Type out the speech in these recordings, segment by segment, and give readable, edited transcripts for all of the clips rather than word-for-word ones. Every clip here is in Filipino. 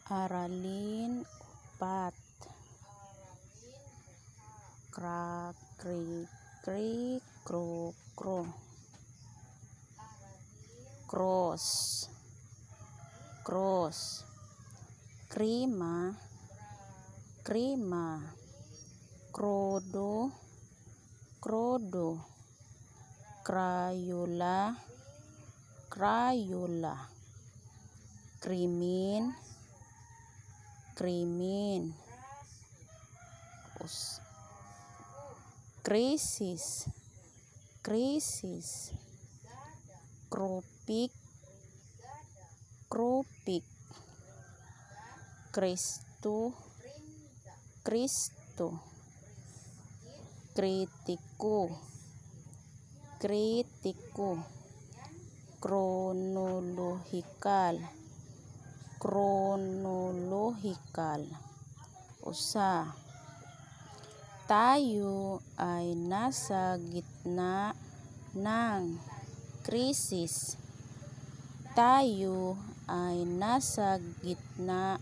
Aralin 4. Kra, kri, kri, kro, kro. Cross, cross. Krima, krima. Krodo, krodo. Crayola, crayola. Krimin, krimin. Krisis, krisis. Krupik, krupik. Kristo, kristo. Kritiku, kritiku. Kronolohikal, kronolohikal. Usa. Tayo ay nasa gitna ng krisis. Tayo ay nasa gitna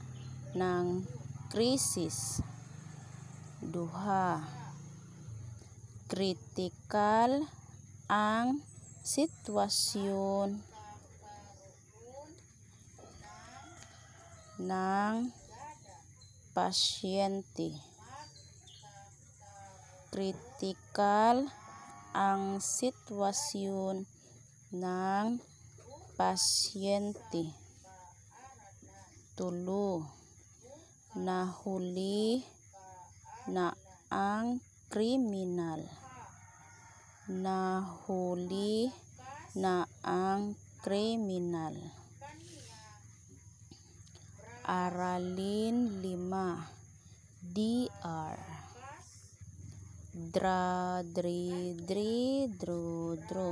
ng krisis. Duha. Kritikal ang sitwasyon ng pasyente. Kritikal ang sitwasyon ng pasyente. Tulo. Nahuli na ang kriminal. Nahuli na ang kriminal. Aralin 5. DR. Dra, dri, dri, dro, dro.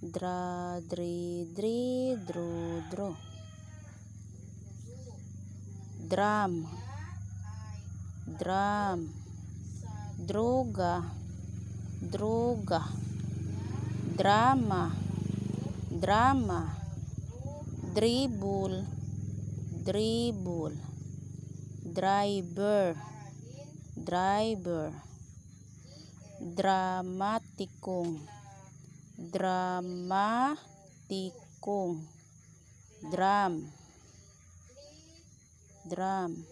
Dra, dri, dri, dro, dro. Drum, drum. Droga, droga. Drama, drama. Dribble, dribble. Driver, driver. Dramatikong, dramatikong. Drum, drum.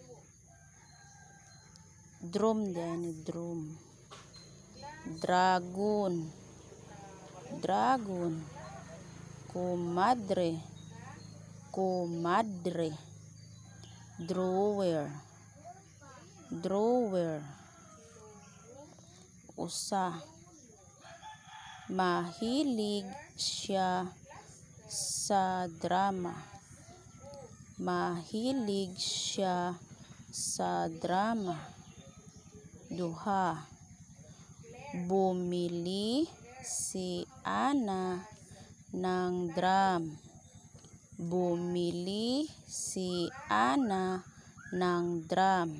Drum din, drum. Dragon, dragon. Comadre, comadre. Drawer, drawer. Usa. Mahilig siya sa drama. Mahilig siya sa drama. Duha. Bumili si Ana ng drum. Bumili si Ana ng drum.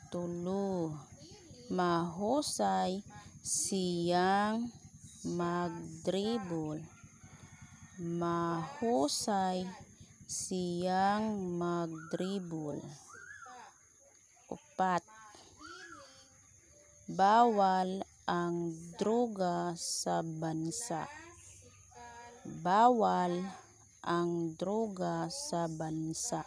Tulo. Mahusay siyang mag-dribble. Mahusay siyang mag-dribble. 4. Bawal ang droga sa bansa. Bawal ang droga sa bansa.